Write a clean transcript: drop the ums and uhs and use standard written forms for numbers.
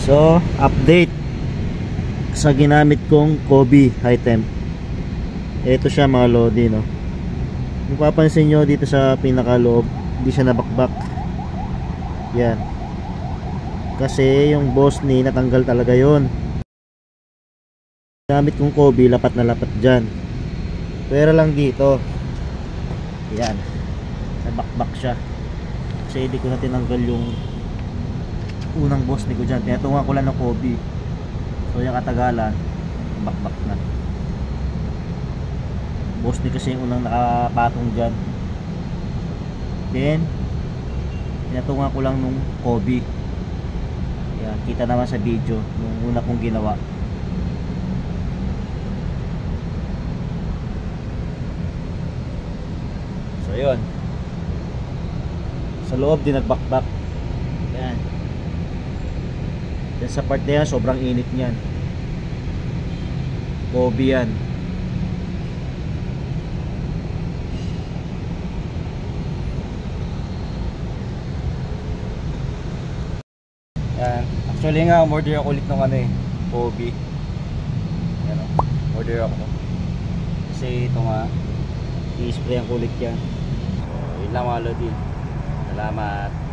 So, update sa ginamit kong Kobe high temp. Ito siya mga lodi, no. Kung papansin nyo dito sa pinakaloob, hindi siya nabakbak. Yan. Kasi yung boss ni natanggal talaga yon. Ginamit kong Kobe, lapat na lapat dyan. Pero lang dito, yan, nabakbak siya. Kasi hindi ko na tinanggal yung unang boss ni ko dyan. Tinatungan ko lang ng Kobe. So yung katagalan, bakbak na. Boss ni kasi yung unang nakapatong dyan. Then tinatungan ko lang nung Kobe. Yan, kita naman sa video nung una kong ginawa. So yun, sa loob din nagbakbak. Yan. Yan sa part na yan, sobrang init niyan. Kobe yan. Yan. Actually nga, order ako ulit ng ano eh, Kobe. Yan o, order ako. Kasi ito nga, i-spray ang kulit yan. So, yun lang mga lodi. Salamat.